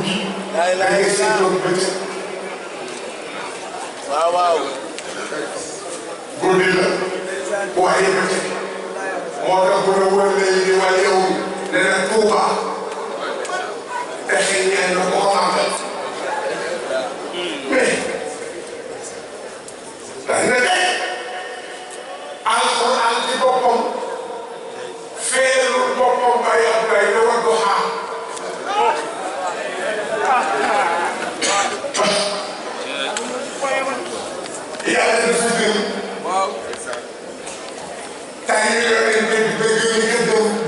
guddi da ngay seetoon bëccëg waaw guddi la waaye bëccëg moo tax bu ne wër léegi di waaye yow ne na Tuuba pexe ñeen na ko xamal mais dañ ne de alxuraan ci boppam feerul boppam bay ab bay ne war du xaar yàlla dafa gën tay yore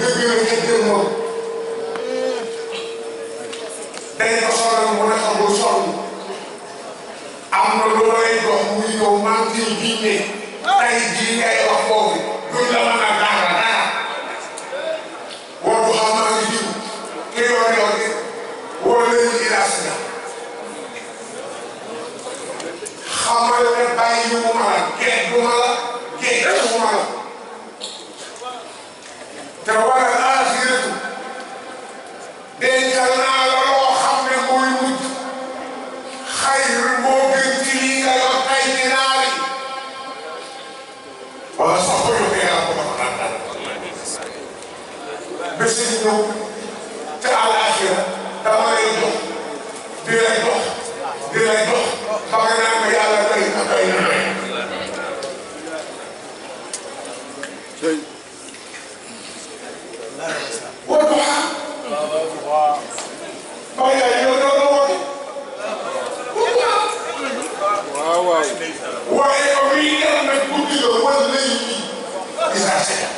dëgg moom day ko sonal mu ne xamul sonn am na lu lay dox muy yow maa ngi ciy diine tay jii ngay wax foofu duñ la mën a dara woo xam maa ngi jiw ki yor woo leen ilaas na xamal ne bàyyi yu mu ma la géej bu ma la géej bu ma la te wala aaxiratu dencal naa la loo xam ne mooy mujj xayr moo gën ci lii nga yor tay ci naar yi wala sax ko yokkee yàlla ko dafa daan bés yi ñëw te àllaaxira dama lay jox di lay jox ba nga naan ma yàlla doy na doy na doy Wadduha waaye yow doo la woote waaye yow mii dem nag guddi la wala lay isaa seet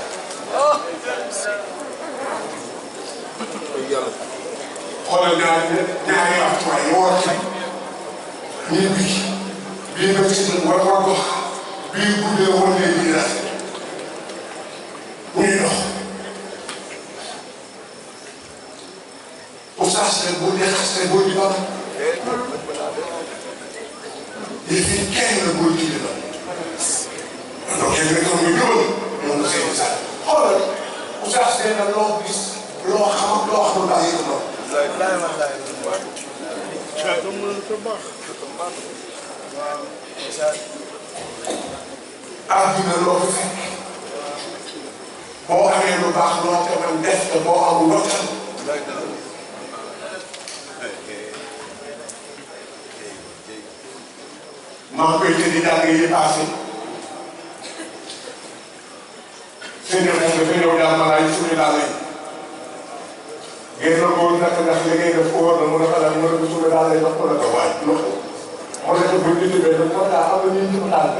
xoolal ñaari waxtuwaay yi woote nii bii nga ci war Wadduha bii guddee wala lay isaa muy dox Oustaz rek boo dee xas rek boo di doon yëf yi kenn la boo di doon donc yéen rek am nga ñëwal ñoom nga seen sax xoolal Oustaz nee na loo gis loo xamul bàyyi ko noonu. àdduna loo fi fekk boo amee lu baax loo te man def te boo amul loo tam maa ngi koy tëddi jàng yi passé seen moom dafa ñëw daal ma laaj suñu daal lañ génn góor nag ndax li ngay def wóor na mu ne ko daal mu ne ko suñu daal lañ wax ko la ko waaj loxo moo ne ko buñ ñu tëbee nag moo tax am na ñuy jëm daal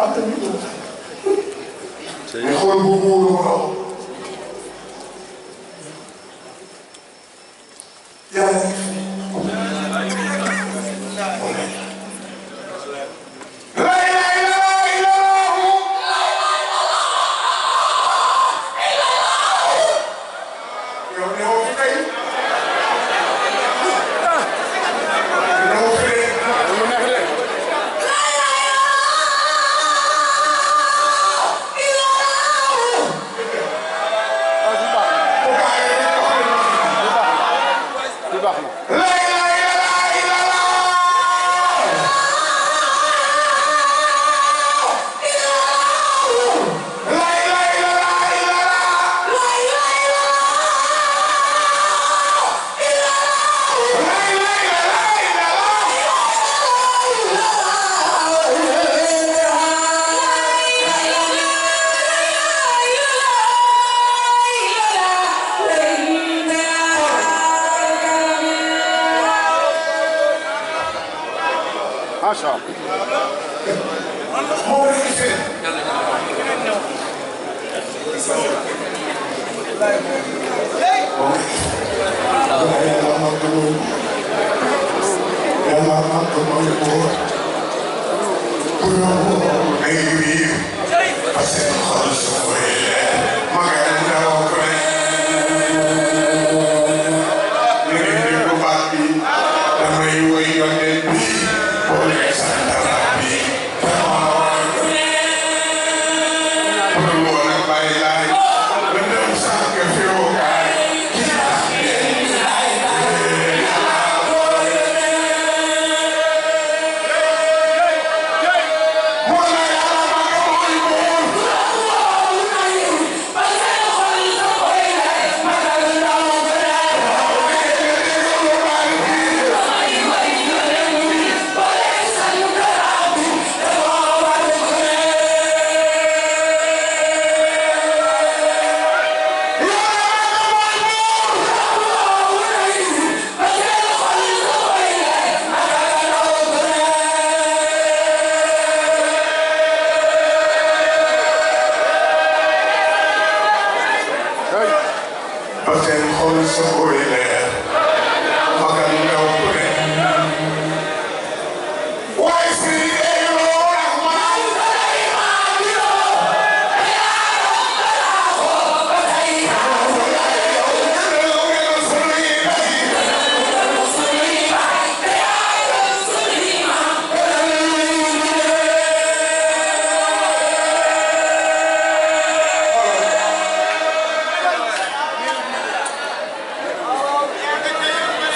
am na ñuy jëm daal mais xool bu muuru mu raw yàlla ngi fi Bye.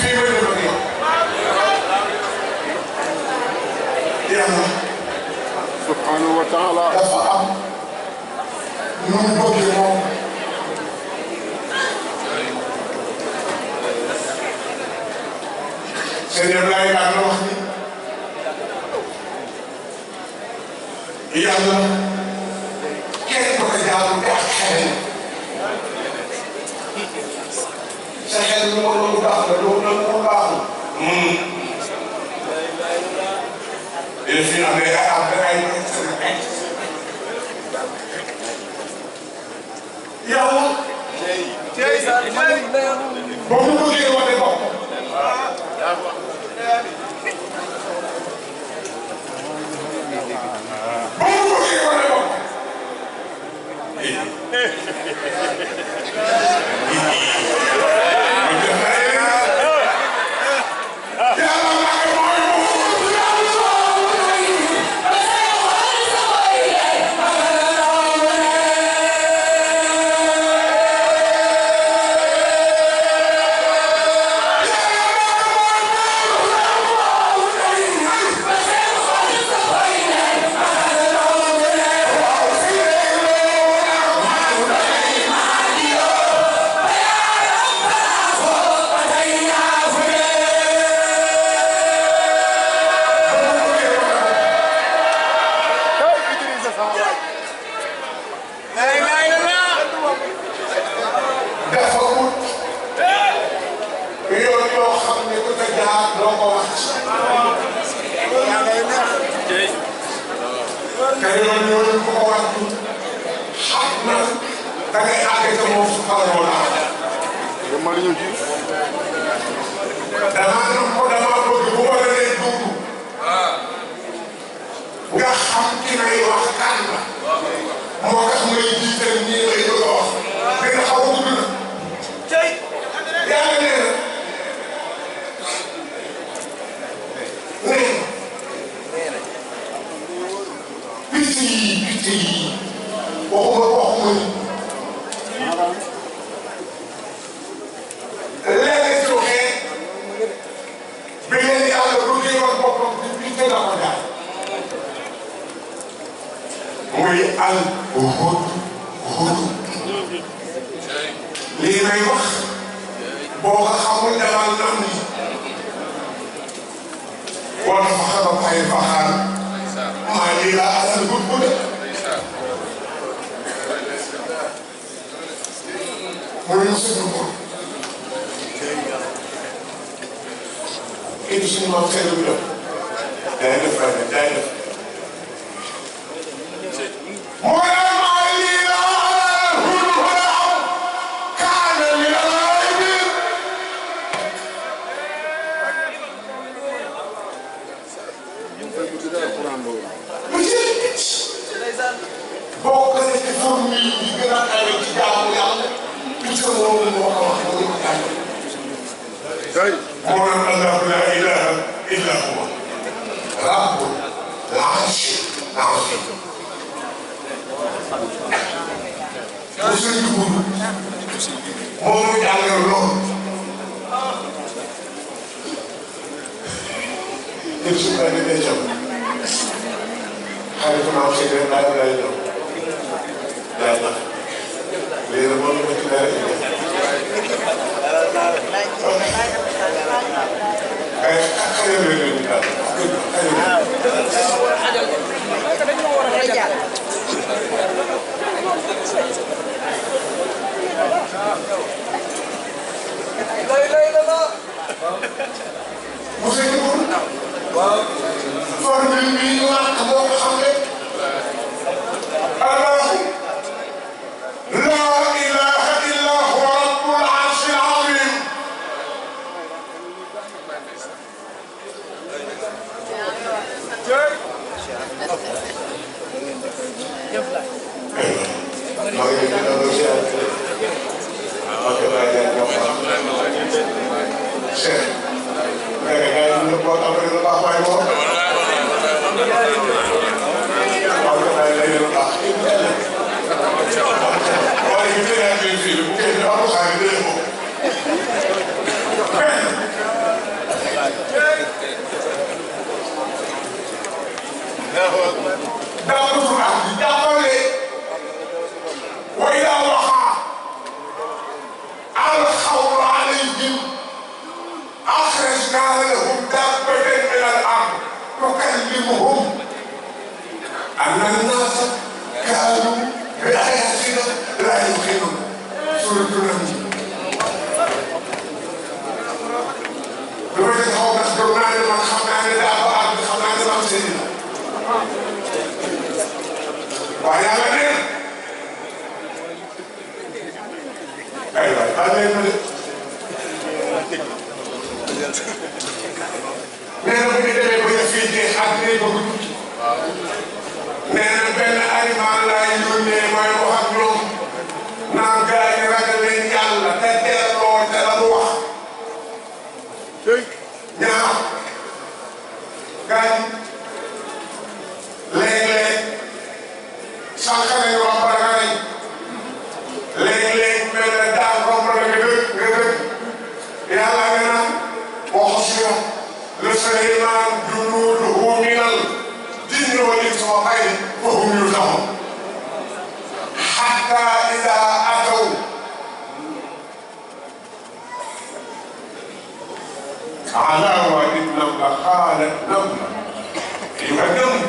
fii ma dem ak yow yàlla subhanahu wa taala dafa am nu mu bëggee moom sëñ Ablaye daan na wax ni yàlla kenn du ko jaamu te ak xel sa xel lu ma lu baax la lu baaxul il fi am ay yàlla ba mu bëggee wane bopp وأنشأنا لهم دابة من الأرض تكلمهم أن الناس كانوا بآياتنا لا يوقنون سورة النمل. لوجد هو نخبرنا لمن خمعنا دابة أرض خمعنا ممسدنا وعيالنا أيوة هذا يملك nee na bu ñu demee ba yëf yi jeex ak nii bëgg tuuti nee na benn aliment laay yónnee mooy wax ak ñoom naan gars yi ragal leen yàlla te delloo te la mu wax ñaar gars yi léeg-léeg sànq nañ romb la nga nañ léeg-léeg mel na daal romb la nga dëkk yàlla nga naan وحشر لسليمان جنوده من الجن والإنس والطير وهم يوزعون حتى إذا أتوا على وادي النملة قالت نملة أيها النمل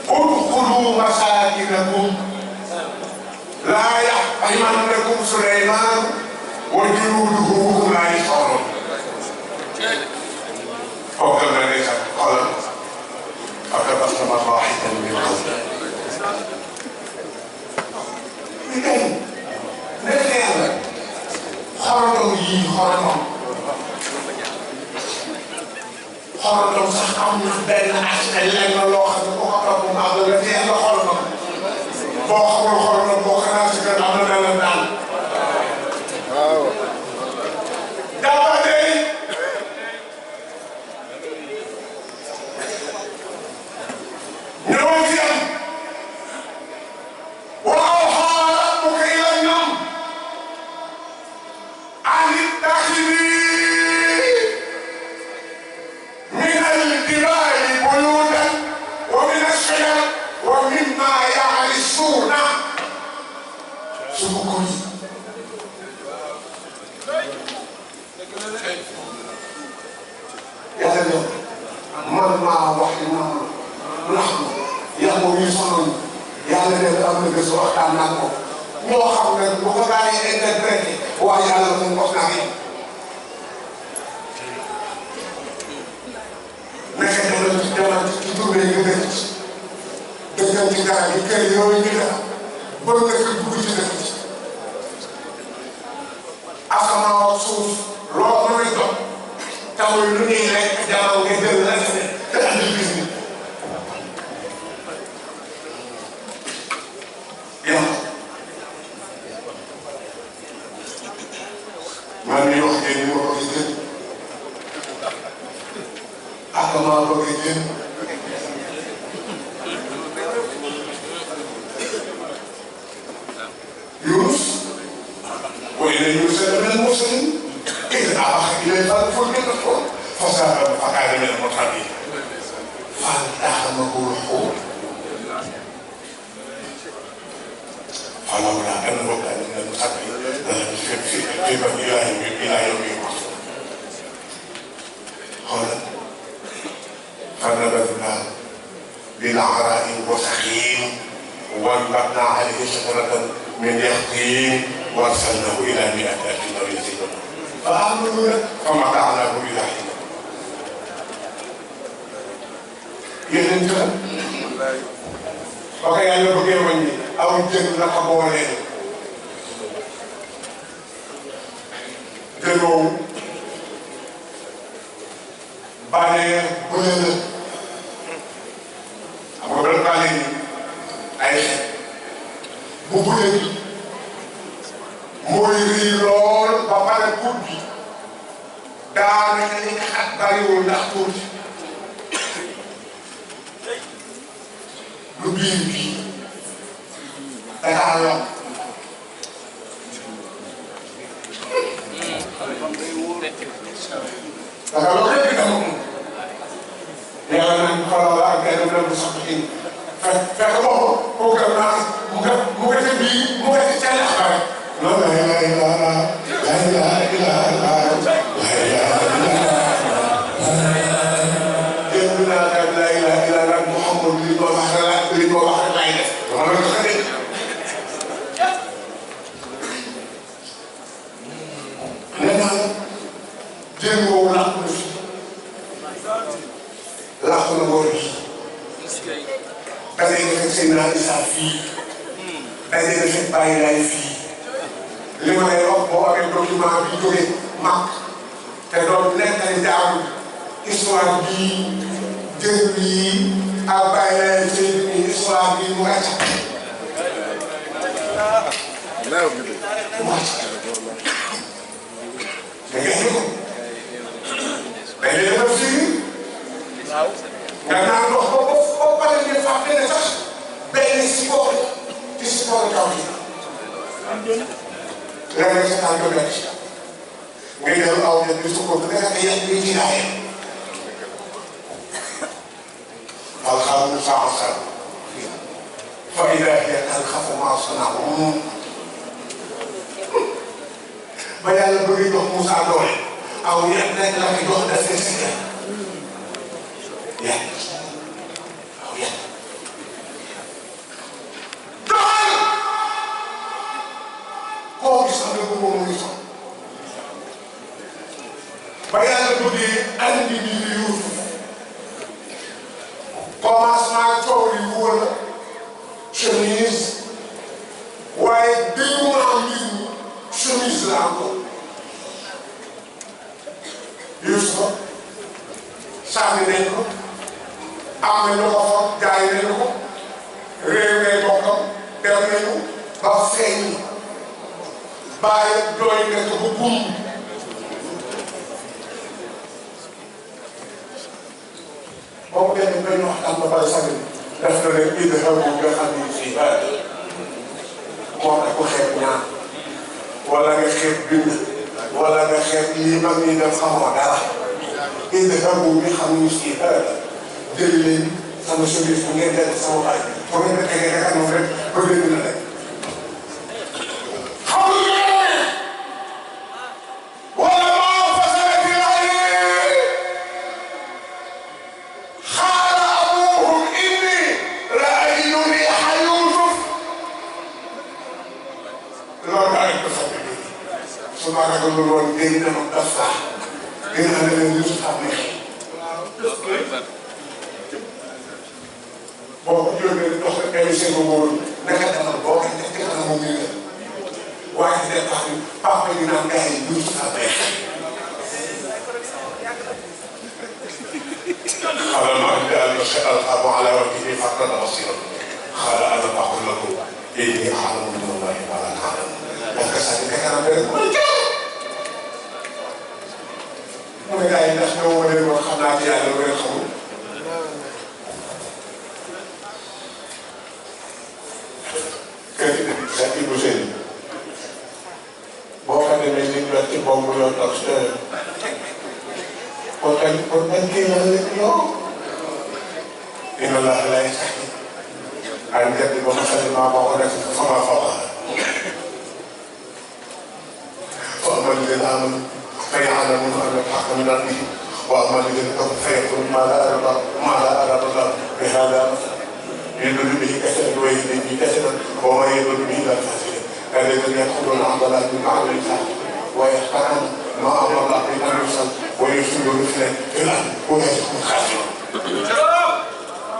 ادخلوا مساكنكم لا يحطمنكم سليمان وجنوده وهم لا يشعرون. فوقنا ليس قال فتبسم ضاحكا من قوله. نتكلم خرطوا خرطوا صح عمنا بين أحسن لنا لو أخذوا خرطوا بعض الذين خرطوا boo xamul xool na boo xanaa si kër am na daan daan. waaw. dafa dey. ñëwoon si am. waaw xaaral bu ko ilal ñoom. ani taxili. min al jibaali buyuutan wa min ash-shajar wa mimma ya'rishuna سبكوني يا سلام من مع وحينا نحن يا ميسون يا لنا الأمر بسرعة عنكم ñoo xam ne bu ko gaa yi interprété waaye yàlla moom wax naa yi naka demal ci tournée nga dëkk dëggal ci garab yi kër yooyu ñu def bëri na kër dugg ci dëkk ci asamaan ak suuf loo mën a jot tawul lu ñuy rek jamono nga jël la te andi gis ni yàlla maa ngi wax ngeen ni ma ko gën ak maa bëgg gën يونس وإن يونس لمن المرسلين إذ أبق إليه فالفلك المشحون فساهم فكان من المضحكين فالتحمه الحوت فلولا أنه كان من المسبحين للبث في بطنه إلى يوم يبعثون قال فنبذناه بالعراء وسخين وانبتنا عليه شجرة من يقطين وارسلناه إلى 100,000 أو يزيدون فآمنوا فمتعناه إلى حين. yéen a ba ko yàlla bëggee wàññi aw jën la ko boolee jën woowu bànnee bële la xam nga benn bànnee ni ay xeet bu bële bi mooy rii lool ba pare kuut bi daanaka li nga xat bariwul ndax tuuti lu biir bii dangaa yokk dangaa yokk rek dama ko yàlla nañ xoolal ak benn benn bu sax xiin fekk boobu kooku naa mu nga ca bii mu nga ca lax ba rek loolu la fii dajale fi bàyyi laay fii li ma lay wax boo amee document bi jógee mag te doon nettali jaamu histoire bii jën bii ak bàyyi laay fii nii histoire bii mu wàcc da ngay ñëw dañ leen def fii nga naan ndox ba pare ñu fàtte ne sax benn support ci support kaw gi léeg-léeg sa tànk bett ngay jël aw ñett di support nga nekk yàq bi ci laay alxames saa saa fa idaa hiya talqafu maa sana'uu ba yàlla bëgg jox Moussa doole aw ñett rek la ko jox def si yàq aw yàq doxal koo gis am na ko moom mu ngi sox ba yàlla bëggee andi bi di Yuusuf commencement coow li wóor la chemise waaye dégg mu am mbir mi chemise la encore Yuusuf sànni nañ ko am nañu ko fa jaay nañu ko réew ngay bokkam dem nañu ba feeñ bàyyi doy nekk ba buum boobu benn benn waxtaan ba pare sànni def na ne idhabu nga xam ni fii moom ko xeeb ñaan wala nga xeeb bind wala nga xeeb lii mag ñi def xamoo dara idhabu nga xam ni fii jël leen sama service bu ngeen def sama baay pour ngeen di tegee rek ak moom rek ba léegi na rek. loolu woon dégg na ma daf sax dégg naa ne leen Youssouf xam ne boo ko jógee dox émission bi wóorul naka defar boo ko def defar moom ñu ne waaye dina tax ni papa yi naan gars yi Youssouf xam ne قال ما عندي أن ألقى على وجهه فقد بصيرا قال أنا أقول لكم إني أعلم من الله ما لا تعلم وكذلك كان بينكم mu ne gars yi ndax ñoom moo leen wax xam naa ci yàlla lu leen xamul kër gi sa Ibou Sène boo xam ne ni ñu ci bomb yoo toog si kon kañ kii la lépp yow inna allah la yastahi an yadriba masalan ma ba'udatin fama fawqaha fa amma alladhina amanu فيعلمون أن الحق من ربهم وأما الذين كفروا فيقولون ما لا أراد الله بهذا مثلا يضل به كثيرا ويهدي به كثيرا وما يضل به إلا كثيرا الذين يدخلون عن ضلال بمعنى الإنسان ويحترمون ما أمر الله به أن يوصل ويرسل رسلا في الأرض أولئك هم الخاسرون.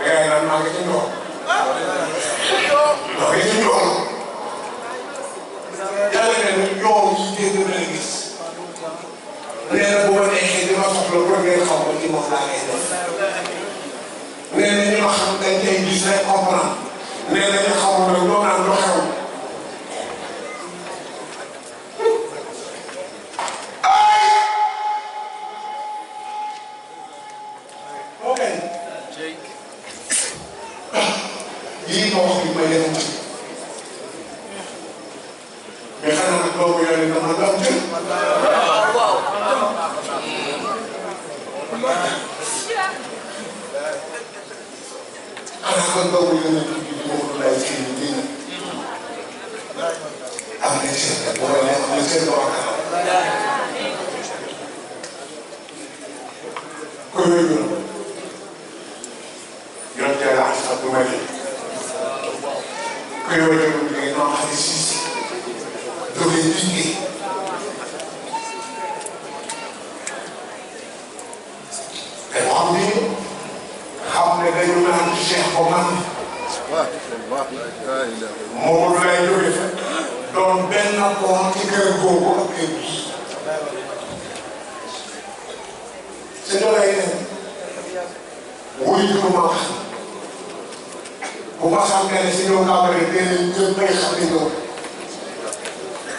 يعني ما كتبوا ما كتبوا يعني يوم يجي من الجس nee na bu ma neexee li ma soxla pour ngeen xaw ma ci moom laa koy def nee na ñi ma xam dañ koy gis rek comprendre nee na ñu xamul nag ñoo naan lu xew ay ok yii ma wax bi ma yem ci mais xanaa nag doomu yàlla na ma am jël xanaa kon doomu yàlla bi di moom lay ci nii am na seen kat boo nee am na seen borom ko yooyu yoon teel a sax du may ko yooyu da ngay doon xam si jógee liggéey te xam ni xam ne dañu naan Cheikh ba man amoon ci kër googu ak kër bii te doolay ne wuy juru ma wax bu ma xam ne si ñoom Kambaré nee nañ ñëpp bay xam ne ñëw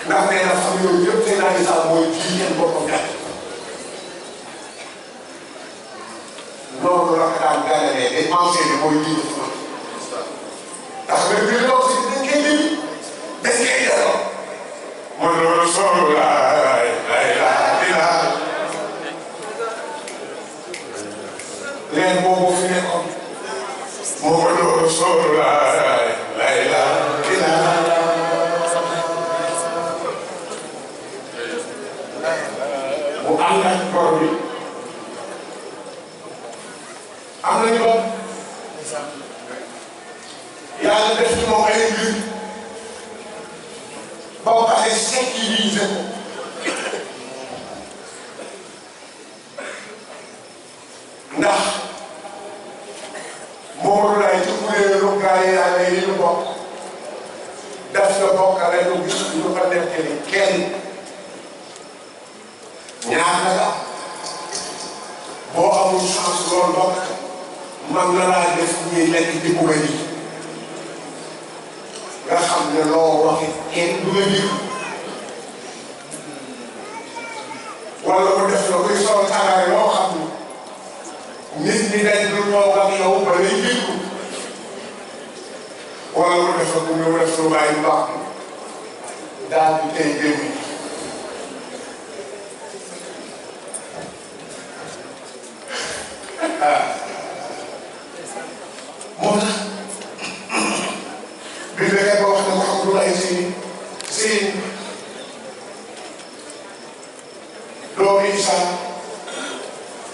ndax nee na xam yooyu yëpp seen ay saal mooy ji ngeen boppam nekk noonu la ko daan gàllalee te pensé ne mooy ji nga ndax nga biir loolu si dañ koy lim dañ koy delloo mooy loolu solo laay leen boobu fi nekkoon moo loolu solo laay mu ànd ak bor bi am nañu ba yàlla def ci moom ay mbir ba pare sécuriser ko ndax Mamadou Laye ci kuréelu gaa yi yàlla yi ñu bokk def nga bokkale ñu gis ñu ko nekk ni kenn ñaata la boo amul chance loolu bokk man na laa def ñuy lekk di bugg a ji nga xam ne loo waxi kenn du la jiw wala mu def la kuy sol tàngaay loo xam ne nit ñi dañ du toog ak yow ba lay jiitu wala mu def la ku ñu def lu bàyyi mbaax daal di tey génn moo tax bi fekkee ba wax ne Mouhamadou Laye Seyni doomu Isa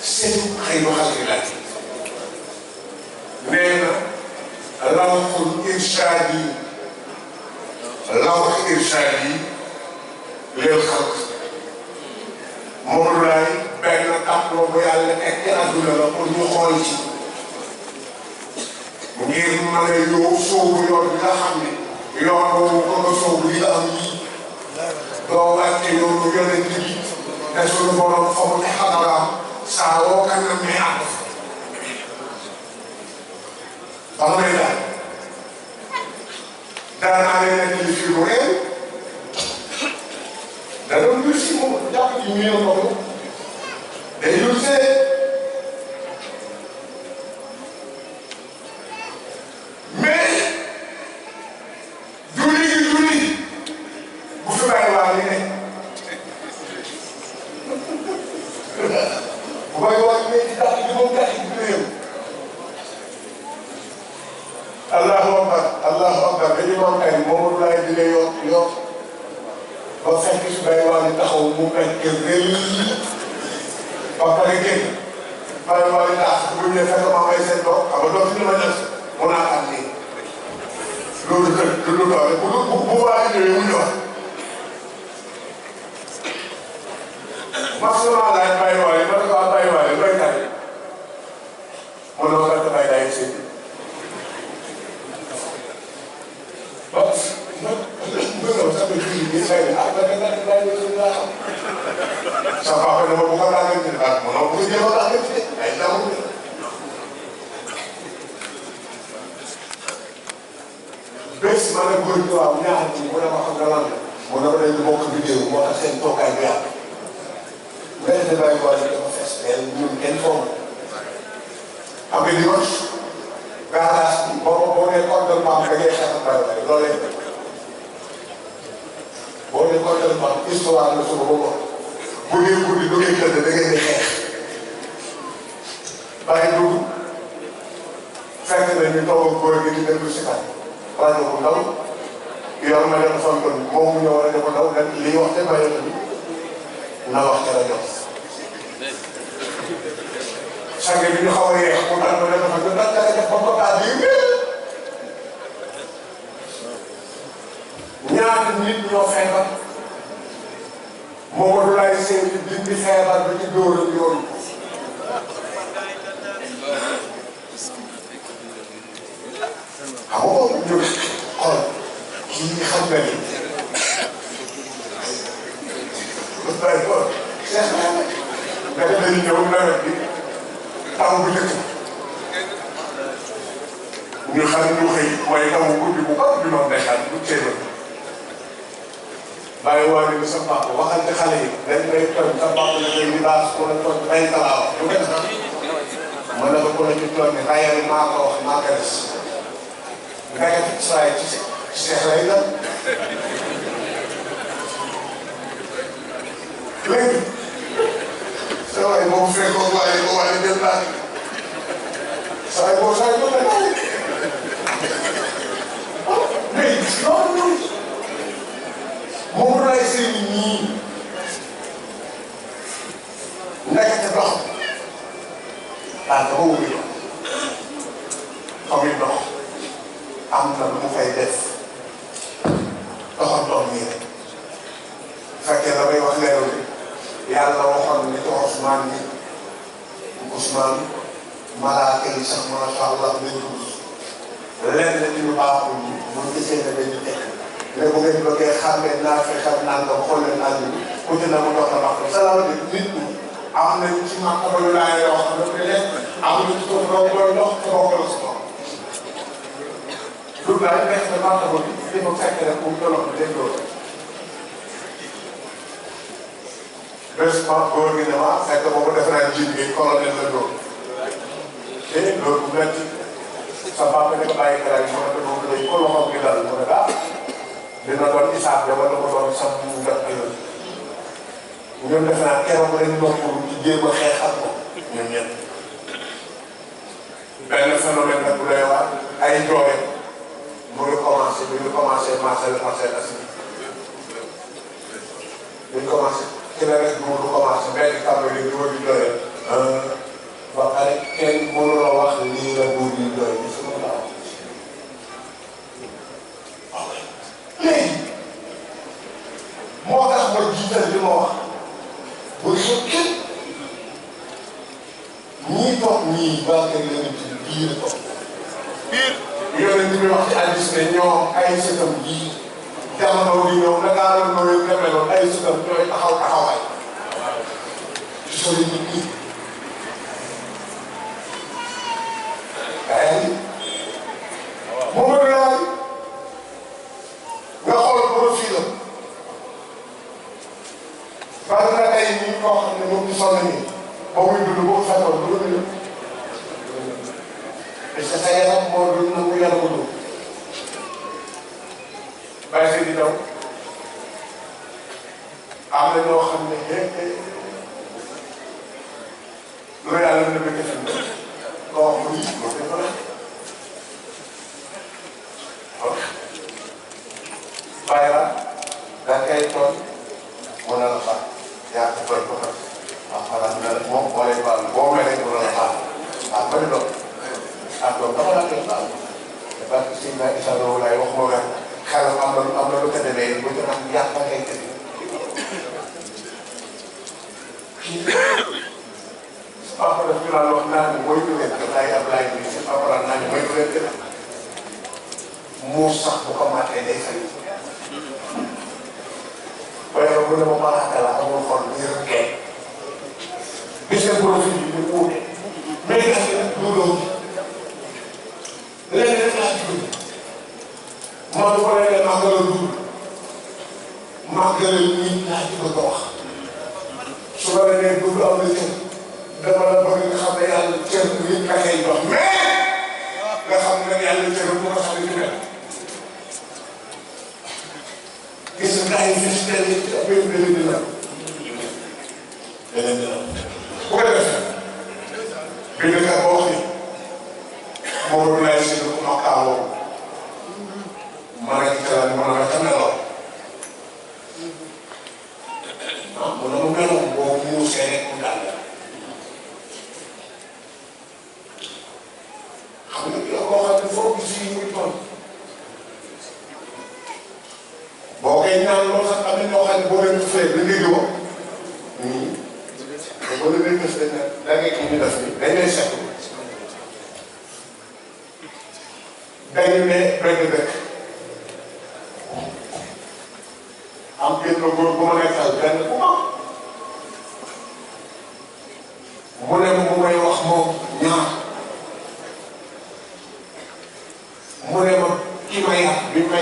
seetu xëy na xalqilaat nee na lawxul irshaadi leel xalq Mamadou Laye benn tableau bu yàlla teg ci àdduna la pour ñu xool ci ngir mën a yow soobu yoon bi nga xam ne yoon boobu ko nga soobu li nga am yii doo wàcce yoonu yonent bi te suñu borom xamul ne xadaraam saa woo kanam ne ànd ba may daal daanaa leen nekk li fi lu réew da doon mbir si moom jàpp ci million boobu day dul see mais julli bu fi bàyyi waa li ne bu bàyyi waa li ne ci tax li moom tax ci réew allahu akbar dañu moom ay Mamadou Laye di lay yokk ba fekk si bàyyi waa li taxaw mu nekk réew ba pare génn bàyyi waa li tax bu ñu fekk ma may seen doom xam nga doom si li ma def mu naa am nii loolu kër lu doole bu waa ji ñëwee mu ñëwaat maximum laaj bàyyi waa li ma ne ko bàyyi waa li looy tari mu ne ma fekk bàyyi daay seen sa papa ne ma bu ko laajee ci daal mënoo ko jéem a laajee ay ndaw bés ma ne góor gi waaw ñaar ñi mu ne ma xam nga lan la mu ne ma dañu bokk vidéo moo tax seen toogaay bu yàgg mais de bàyyi waa ji dafa fees mais ñun kenn foog am nga dimanche garage bi boo nee code de banque da ngay xeexal bàyyi waa ji loolu lay def boo nee code de banque histoire la suba ba bu dee guddi du ngeen tëdd da ngeen di xeex bàyyi dugg fekk na ñu toog ak góor gi di déglu si kat rajo bu ndaw yor ma leen fan kon moom mu ñëw rajo bu ndaw nag lii wax te bàyyi la bi na wax ca rajo sang bi ñu xaw a yeex mu daan ma ne dafa gën a teel a def ba ko taal bii ñaata nit ñoo feebar Mamadou Laye Seyni dindi feebar ba ci dóoram yooyu xam nga ñu xool kii xam nga ni waaye loolu seet naa ne nga def dañuy ñëw nawet bi taw bu njëkk ñu xam ne ñu xëy mooy taw guddi bu ëpp bi moom ndeysaan bu téeméer bàyyi woo ni sa papa waxal ci xale yi dañ lay tooñ sa papa la ngay libaas ko la tooñ bay talaaw du ko def mën na ko la ci tooñ ne rayal maa ko wax maa ko des ndeket saa ci seex lay dal léegi sa waay boobu fekkoon waaye jël naa saa yi boobu saa yi boobu la mais loolu moom lay seeni ñii ndekete dox daanaka ba wuyu dox xamuñ dox am na lu mu fay def doxantoon nii rek fekkee damay wax leeru bi yàlla waxoon ni ci Ousmane ni Ousmane malaaka yi sax macha allah dañ ko lenn ci lu baaxul moom gisee na dañu teg mais bu ngeen bëggee xàmmee naa fekk naa nga xool leen àll bi ku ci na mu dox la baax salaamaaleykum nit ñi am nañu ci màkk yu laay yoo xam ne peut-être amuñu ci suuf doo koy dox te doo ko la si tool. dugub daal nekk na màkk ba bi ma fekk rek pour que loxo dégg loolu. bés ma góor gi ne ma fekk boobu def naa jiw bi colonel la doon te loolu bu métti sa papa ne ko bàyyi kalaay mu ne ko moom lay ko loxoom gi dal mu ne daa dina doon isaab wala mu doon sax mu jot ay yoon ñun defe naa keroog lañ noppalu ci jéem a xeexal ko ñun ñëpp benn phénomène nag bu doy waar ay jooyam mu ngi commencé bi ñu commencé marché la Parcelles Assainies bi ñu commencé ci la rek du commencé benn kàmb yi di wër di jooyal ba pare kenn mënu la wax lii la buur yi jooy bi su ma la wax léegi moo tax ma jiital li ma wax ba yëpp kenn ñii toog ñii waa kër yonent bi biir toog biir yonent bi wax ci hadiis ne ñoom ay sëtam yii jamono di ñëw Dakar la nooy demeloon ay sëtam ñooy taxaw taxawaay ci sori nit ñi ay moom ak laay nga xool profil am bari na tey ñi koo xam ne moom ci sonn nii ba muy dund boo ko fekkoon du la dund parce que sa yaram moo dund nangu yaramu dund bàyyi si di daw am na ñoo xam ne lu yàlla na bëgg fi loo xam ne lii loolu dafa nekk bàyyi la da ngay toog mën na la faa yaa ko koy ko xam waaw xanaa ne moom moo lay baal boo melee mën na la faa waaw bëri doon ah donc dama la koy baal parce que si na isa loolu laay wax moo gën xelam am na lu ko demee bu ñu naan yàq ba ngay tëdd papa daf ñu naan wax naa ne mooy lu leen Ablaye Ablaye bi si papa daan naa ne mooy lu leen tëdd muus sax bu ko màttee day fay waaye nag bu ne ma malaaka la amul xol ngir kee gis nga profil bi ñu wuute mais gis nga duuloo léegi rek laa ci dund man bu fekkee màggal dund màggal nit laa ci bëgg a wax su ma la nee dund am na cër dama la bëgg nga xam ne yàlla cër nit ka koy jox mais nga xam ne yàlla cër bu ko xam ne ci mel gis nga ay fisteel yi ci affaire bi leen di la leen di la bu ko defee bind nga ko wax ni Maodo laay si lu makkaawoo mën a gis mën a ca meloo ah mu ne mu meloo boo muusee rek mu daal xam nga yow koo xam ne foo gis yi muy toll boo koy ñaan loolu sax am na ñoo xam ne boo leen fee da ngay jóg te boo leen gis dañ ne da ngay kii ñu def nii dañ lay seetlu dañu ne benn dëkk am benn góor bu ma nekkal benn bu mag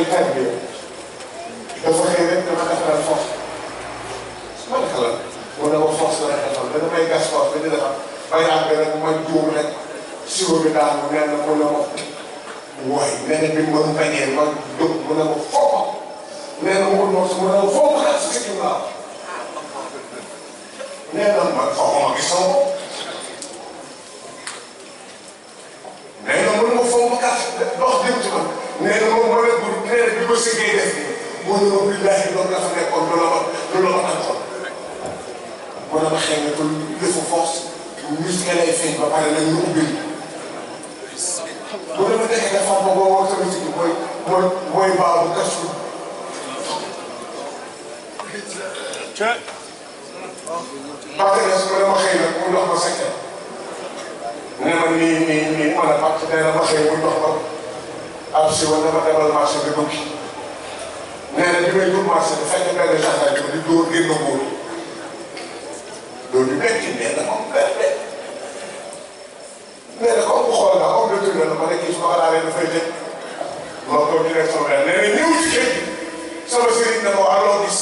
ay tarbiya dafa xëy rek dama defaral force ma defaral mu ne ma force la defal dana may gas force ba dina xam ba yàgg rek ma juum rek siwo bi daanu nee na mu ne ma waaye nee na bi ma bañee ma jóg mu ne ma foofa nee na mu ne ma foofa xas si sikkim laa nee na man foofa ma gis sama bopp nee na mu ne ma foofa kat dox jëm ci man nee na moom moo leen gudd nee na bi ma siggee def nii mu ne ma billaahi loolu dafa nekkoon du la ma tànkoon mu ne ma xëy na ko yëfu force muscle lay feeñ ba pare nag ñu ubbil bu dama dégg dafa am boo woo sama sikki mooy baabu kasu parce que su ma dama xëy nag mu dox ma secteur nee ma nii mën a parce que nee na ma xëy mu dox ma ab si wala dama demal marché bi bëgg nee na bi may dugg marché bi fekk benn gendarme di dóor génn góor loolu métti nee na moom benn nee na comme xool naa comme de tournée la ma ne kii su ma ko laalee dafay tëj ma continué sama benn nee na ñëw ci kër gi sama sëriñ na ma waa loo gis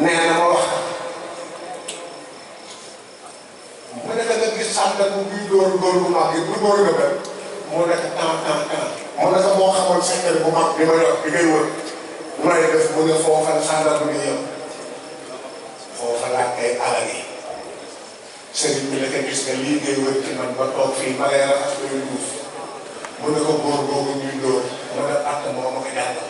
nee na ma wax mu nekk nga gis sànq bu bii dóor bu mag yi bu dóor nga benn mu nekk temps mu nekk moo xamoon secteur bu mag bi ma yor bi ngay wër nooy def mu ne foofa sànq bu ngay yem foofa laaj ay alal yi sëriñ bi naka gis nga lii ngay wër ci man ba toog fii ma lay raxas ba duuf mu ne ko góor googu ñuy dóor mu ne att moo ma ko jàngal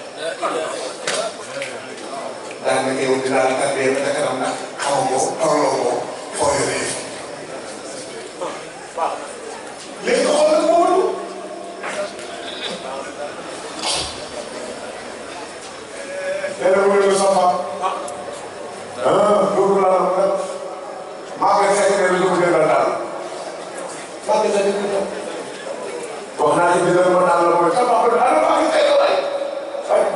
daan na yow dinaa la tardé ba ca kanam ndax xamoo ko tolloo ko foo yoree léegi xoolal Mamadou nee na mu ne sama loolu laa la mën maa ngi fekk ne lu ko jëndal daal maa ngi leen di wax naa ci jëndal ma daal la mooy sama bopp daal maa ngi tey waay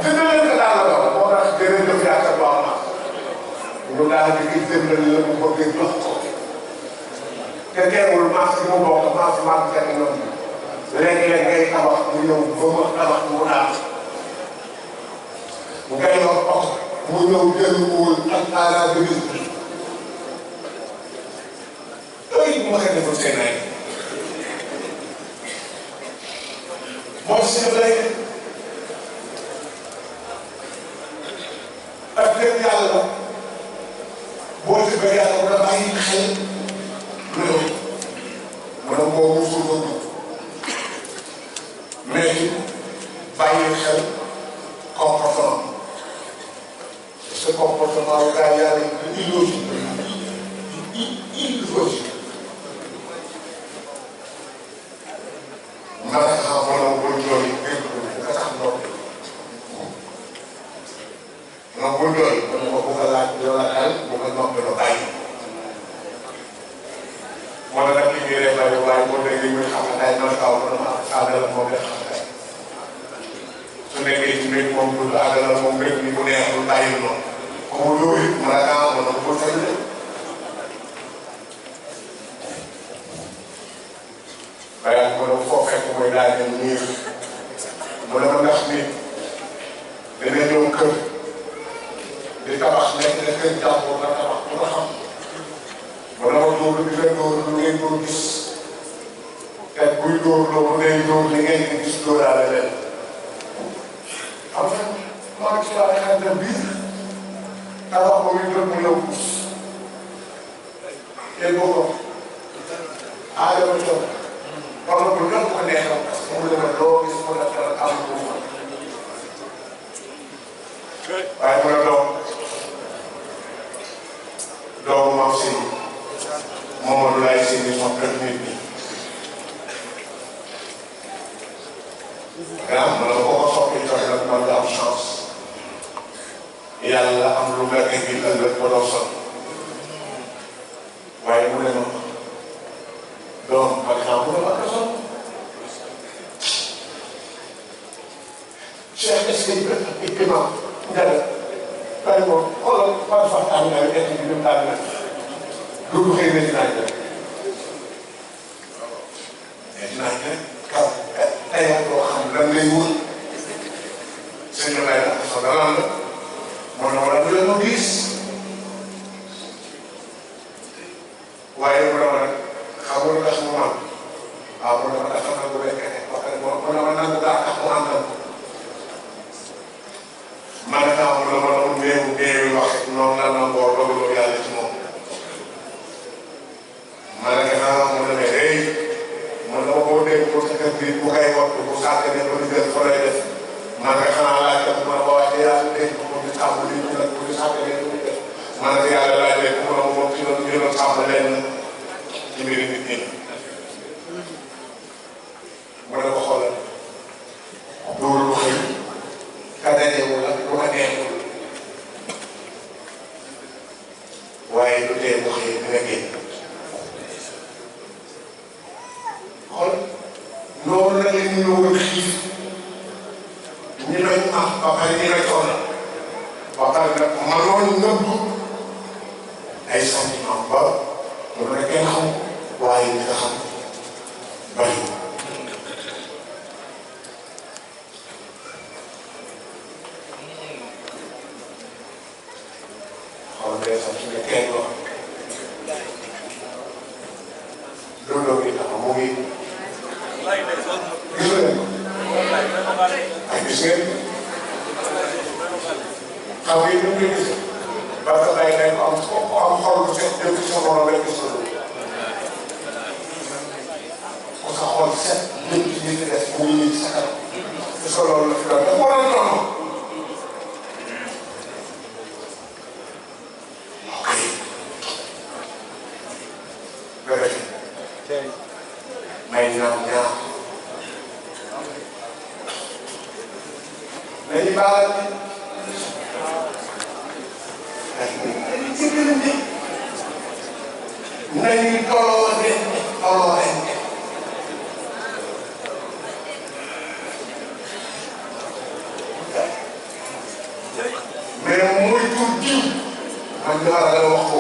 jëndal leen ko daal la moo tax jërëjëf yaakaar bu am ñu daal di gis jëndal la mu bëgg jox ko te teewul maas bi mu bokk maas fekk noonu léegi-léeg ngay tabax mu ñëw ba ma tabax mu daal ngay yor oto mu ñëw jël wóol ak aaraat bi bu ma ko defoon seen ay moo ci seen lay ak lépp yàlla boo ci ba yàlla mën a bàyyi xel loolu mën a moo musul ko dugg mais bàyyi xel comportement ce comportement wu gars yàlla yi illogique ma ne ah wala bul jooy dégg nga tax ndox non bul jooy man ma bëgg a laaj yow la daal bu ko noppi la bàyyi wala nag li ñuy def waaye boo déggee ñu xam ne day doon kaw dama àndal moom def xam ne su nekkee ci mbir moom dul àndal moom mbir mi bu neexul bàyyi noonu comme loolu it mën a kaa mën a ko fay waaye mu ne foo fekk mooy daal di niir mu ne ma ndax nit dana ñëw kër di tabax nekk na kër jàmbur nga tabax bu nga xam mu ne ma dóor di leen dóor lu ngeen doon gis te buy dóor loolu ngay dóor li ngeen di gis dóoraale leen xam nga maa ngi ci daal di xel biir tabax ba muy jot mu ñëw puus kenn boo ko aadama toog wala bu ñëw ko neexal parce que mu demee loo gis mu def dara am lu mu waaye mu ne doomu maam si Mamadou Laye si ni moom def nit ñi gannaaw ma ne ko ko soppi joxe nag man nga am chance yàlla am lu nga indi ëllëg ba doo sonn waaye mu ne ma doom par exemple mu ne ma sonn Cheikh est-ce que imam Ndeye bàyyi ko xoolal par exemple am na ay bi ñu daal loolu xëy na dinaa jël mais dinaa jël kaw tey loo xam lan lay wër lan la man dama la doon ma gis waaye mu dama nag xamul ndax mu man waaw mu dama dafa nangu béykat ba pare mu dama nangu daa tax mu àndal man de naa mu dama la mu néew néew wax noonu la nangoo dogaloo yàlla ci moom man de naa mu demee hey man dama koo dégg pour sa kër gi bu koy wattu bu sàggane ba ñu gën fa lay def man de xanaa laaj ko man ba waaye yàlla dégg ko pour ñu sàmm li ñu nag pour ñu sàggane lu ñu def man de yàlla laaj leen mu doon moom ci doon ñu doon sàmm leen ci mbiri nit ñi mu ne ko xoolal loolu lu xëy ka dajewul ak lu ko neexul waaye lu tee mu xëy dina génn xool loolu nag la ñu ñëwoon xiif ñu doon am ba pare ñu doon coono ba pare nag mënoon nëbbu ay sentiment ba mu ne kenn xam waaye ñi nga xam bari xool day sax suñu kenn loo loolu ngi tax mu ngi gis nga ay gis ngeen xam nga ñu ngi gis parce que day day am xol bu set dem ci sa borom rek gis nga ko sa xol set lépp ci nit def mu ngi nii ci sa kanam parce que loolu la fi doon dafa waroon toll ok bébé may ñaan ñaar nañu baal nañu jëkkalante nañu tolloonte tolloonte mais muy tur jiw man li ma la wax ko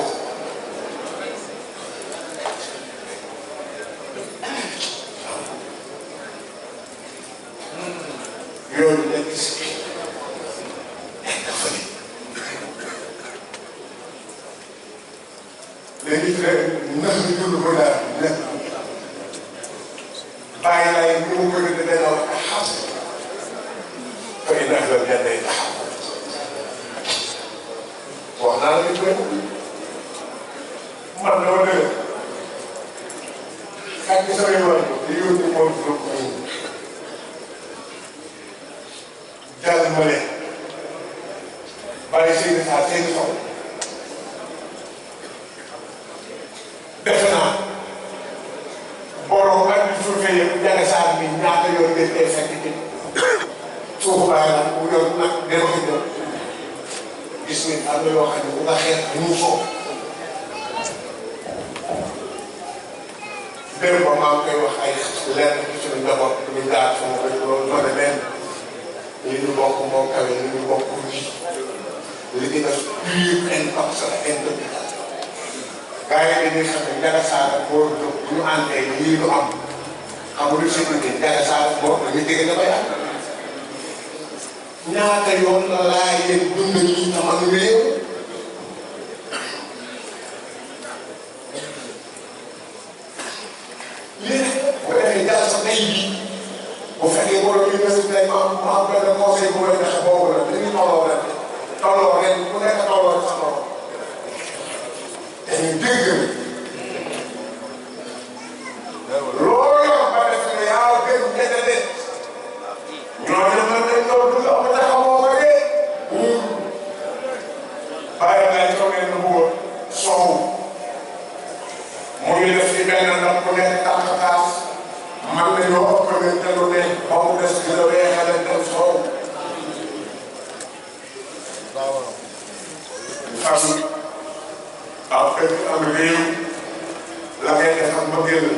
yooyu nekk si nekk fa ni léegi nax ni dund ko daal nekk bàyyi laay ni mu ko dëgg dana wax ak xam fay nax la ña day taxaw wax naa la ni man dama dëgg xaj bi samay war di yónni moom dugg jàll ma leen bàyyi seen saa seen soxla defe naa borom ak bi suufee yëpp jàll saa bi ñaata yoon ngeen koy fekk ci suuf bàyyi la bu yoon nag dina ko jël gis ngeen am na yoo xam ne bu nga xeex ñu foofu démb ba maa ngi koy wax ay leer ci suñu njaboot ñu jaar sama koy loolu loolu leen li ñu bokk moo kawe li ñu bokk lii li ci def pure impact la intoxication gars yi dañuy xam ne Ndiaga Sarr ak Mor Diop bu ñu àndee lii lu am xamul lu si indi Ndiaga Sarr ak Mor dañuy dégg dafay am ñaata yoon la laa yéen dund lii te man réew lii bu defee jàll sa tey bii bu fekkee borom université ma am benn conseil bu may joxe boobu la dañuy tolloo ren ku nekk tolloo sax lool dañuy dégg loo yor ba def ne yaa gën ñett de ñooñu mën nañ ñoo dugg am na xamoo ko de bàyyi lay toogee na bëggoon soow mu ngi def ci benn ndam ku nekk tànkataas man nañoo ëpp nañ te lu ne ba mu des dina weexale dem soow xam am fekk am réew la ngay def ak mbëggeel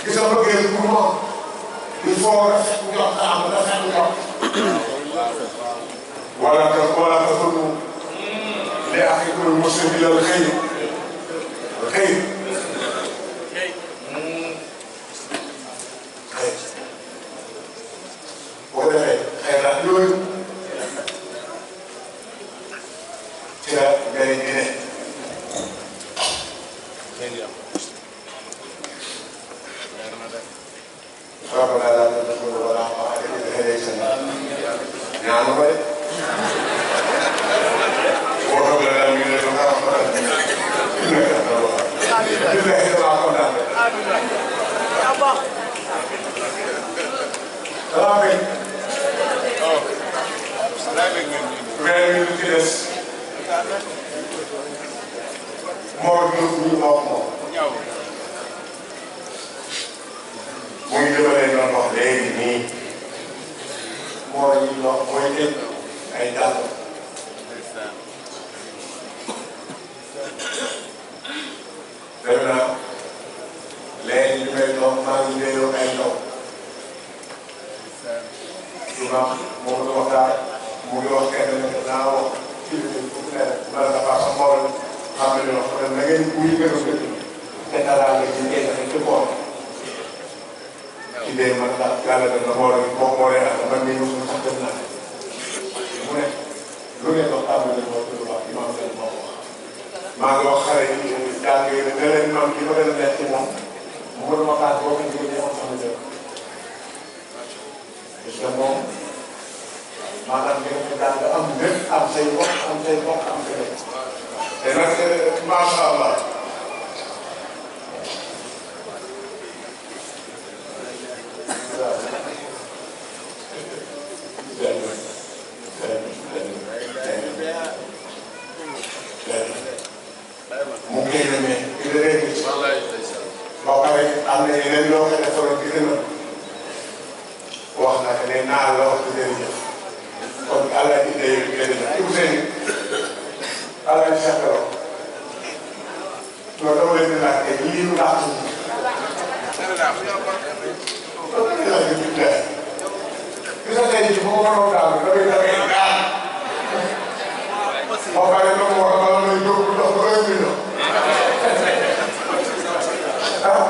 gis nga mbëggeel pour moom il faut rafet njort am rafet njort wala ka sunu li axikul muslim ilal xëy boo ko defee xëy na yooyu ci la njëriñ di ne. ربنا لا تدخل ولا طاعة إلا إليك ñaanu ma de waxam la daal ñu ne dafa billahi dama kontaan dama bëgg weer wi lu ci des moo ñu wax moom mu ngi jëmalee doon wax léegi nii moo ñu wax mooy tëj ay dàll def naa léegi ñu may doon maa ngi dégloo ay ndaw souvent moom la waxtaan mu ngi wax kenn ne naa wax kii bi pour ne ma la dafa sax moo xam ne wax na ngeen buy gën a gën te dara nga ci ngeen def ci boor ci dee man daal yàlla def na moo la moo moo lay ànd man mii mosul sax dem naa mu ne lu ne dox tàmbali nañ ko lu baax imaam seen moo ko wax maa ngi wax xale yi jàng yi ne leen man li ma gën a neex ci moom mu mën ma xaar boo ko jógee am sama jëm parce que moom maanaam li nga jàng am lépp am say mbokk am say mbokk am say lépp te nag macha allah mu ngi koy demee di la réer boo xamee am na yeneen loo ko defaloon di gën a wax na ne naa la wax di jërëjëf kon allah di day jërëjëf Ibou Seyni allah di seqaloo loolu dama leen di laajte yii lu laax gis nga tey jii bu ko mënoon daal damay daal boo paree ndox moo xam ne lay jóg ndox ba 1 million ah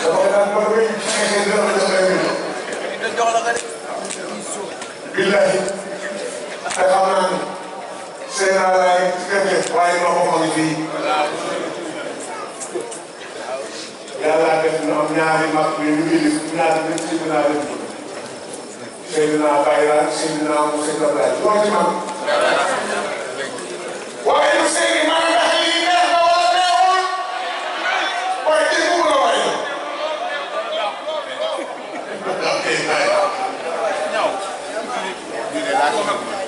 dafa ko daan ba wéy ci fekkee dina la jox 1 million. billahi te xam naa ne seen laay kër waaye ndox ma ngi fii yàlla def na am ñaari mag yu ñu ngi def ñaari nit ci dinaa leen tudd Seydina Bayra Seydina Moussa Abdoulaye loolu ci man waaye lu Seydi man ndax lii neex na wala neexul waaye kii mu la waaye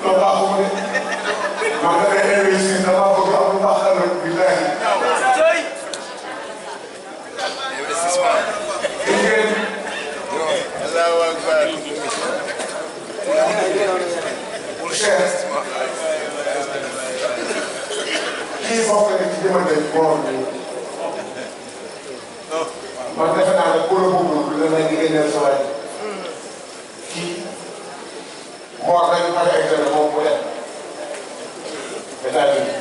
loolu baaxuma de man da ngay investir dama bëgg am lu baax ëllëg billahi Allahu akbar kii bokk na ci diggante boor bi man defe naa ne ku la bëgg la may digganteel sa waay kii boor dañu pare examen moom mu dem États-Unis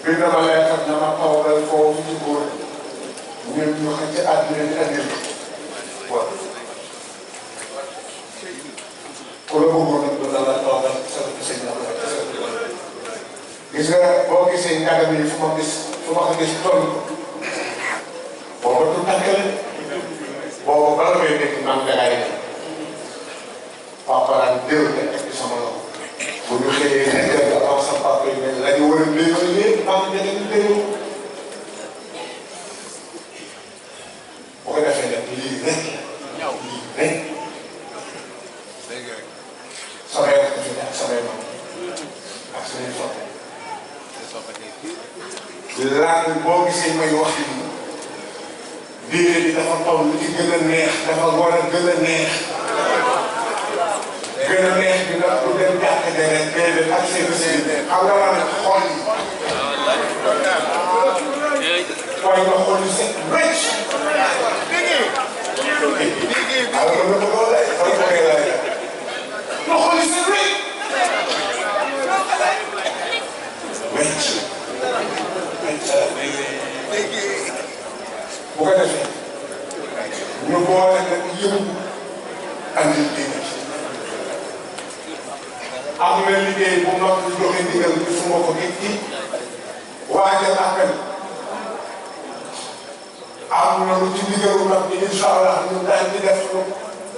biir dama lay xam ne ma tawal foofu ci góor ñun ñu xam ci àdduna bi andil waaw ku la bëggoon nag dina la tawal sa sëñ gis nga boo gisee njàng mi fu ma ko gis toll booba du tàkkale booba bala may dégg man dangay ne papa daan déw ne teg ci sama loxo bu ñu xëyee ne kër ga am sa papa yi ne la ñu war a léegi léegi maa ngi nekk ñu déw bu ko defee nag lii rek samay wax fi ak samay mag ak samay soppe laaj boo gisee may wax ni diine bi dafa taw lu ci gën a neex dafa war a gën a neex bi nag du dem jàkk ne rek déedéet ak seen xam nga la ne xol yi waaye nga xol yi set wecc alors que loolu lay xool ko lay lay nga xol yi set wecc bu ko defee ñu boole nag yëngu andi diine am na liggéey bu mag di doxee defuma ko ci waajal akal am na lu ci ndigalu nag bi incha allah ñun daal di def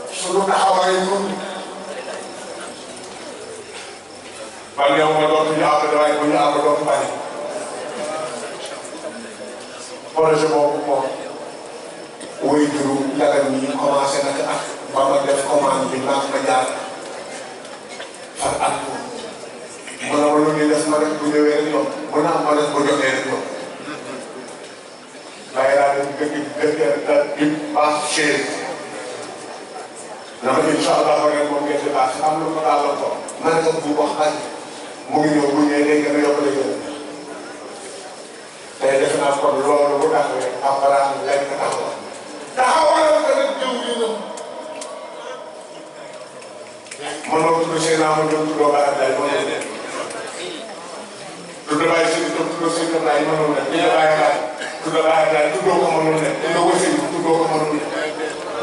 suñu taxawaay ñun man yow ma dootuñu am waaye bu ñu am dootu bari projet boobu moom woy juru yagal ñi commencé nag ak ba ma def commande bi naag ma jaar par at mën na ma lu ñuy def ma def bu ñëwee rek yoon mën na am ma def bu jotee rek yoon waaye daal dañu dëkk di baax chéri dama incha allah ren moom ngeen di baax am lu ko daal la ko man nga bu wax ak mu ngi ñëw bu ñëwee day gën a yokkale gën tey defe naa kon loolu bu taxawee appareil bi lekk taxawal ko nag jiw yi ñëw mënoo tudd seen naa ma ñëw tuddoo ba ak day mënoo ne tudd bàyyi si tudd si tudd bàyyi mënoo ne tudd bàyyi laaj tudd bàyyi laaj tuddoo ko mënoo ne tuddoo ko si tuddoo ko mënoo ne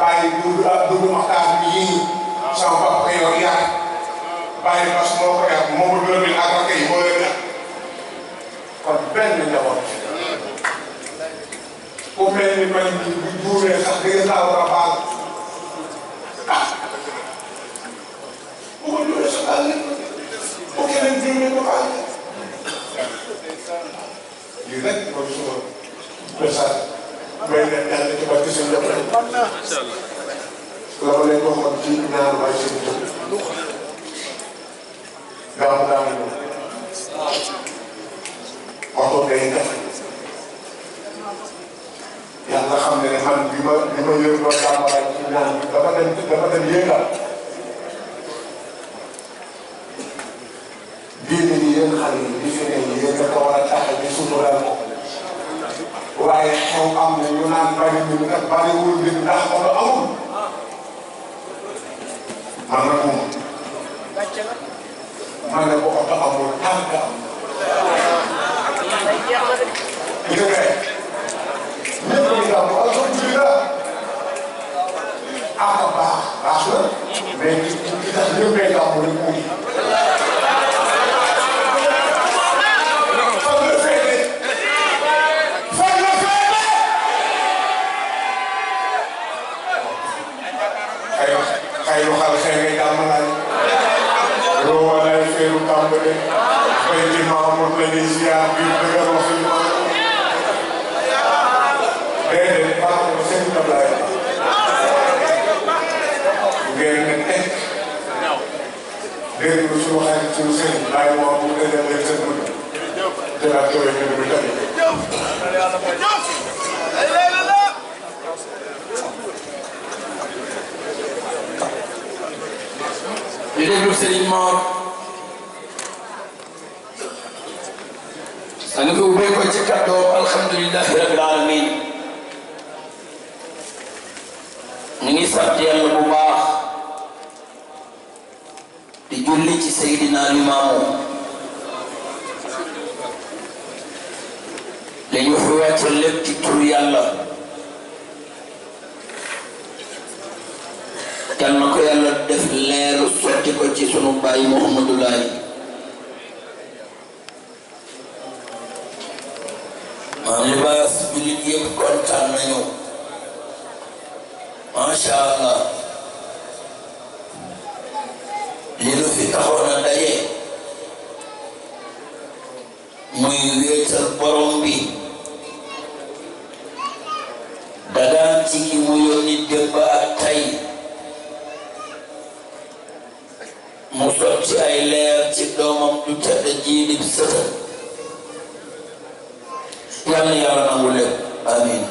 bàyyi dugg maxtaan bi yii sama papa ko yor yàq bàyyi bas moo ko yàq moo ko gën a ak rakk yi moo leen yàq kon benn njaboot ku mel ni man bu juuree sax dëgg saa war a baal ah bu ko juuree sax daal lépp bu keneen juuree ko baal lii rek mooy suma message may leen yàlla ci barke seen njaboot la ma leen waxoon ci ñaar waay seen jëm gaaw daa ngi ñëw waxtu day def yàlla xam ne man bi ma yëg doon jàmbaraay ci ñaan bi dafa dem yéegal diine yi yéen xale yi di fi ne yéen a ko war a taxe di sutural ko waaye xew am na ñu naan bari ñu nag bariwul nit ndax oto amul man nag moom man ne ko oto amul tànk am gis nga ñëpp di gàmm alhamdulilah ah baax na mais ki tax ñëpp day gàmm rek mu ngi xayru xal xëy nga jàmm laay roo lay feeru tàmbale bay ci Mamour la ñuy ziar bi dëggal wax yi ma déedéet Mamour seen tablaay ngeen ne teg dégg nga suñu xarit suñu seen laay moo bu dëggal leen seen mën jëlaat jooy ñu bi tamit di déglu Serigne Mor sang bi ubbee ko ci kàddoom alhamdulilahi rabbil alamin ñu ngi sant yàlla bu baax di julli ci Seydina Limaamu li ñu fi wàcce lépp ci tur yàlla yal na ko yàlla def leer sotti ko ci sunu baay Mouhamadou Laye maam libaas bi nit yëpp kontaan nañu macha allah li lu fi taxoon a daje muy wéetal borom bi dagaan ci ki mu yónni démb ak tey mu sotti ay leer ci doomam du tedd ji di sëta yàlla yàlla nangu lépp amiin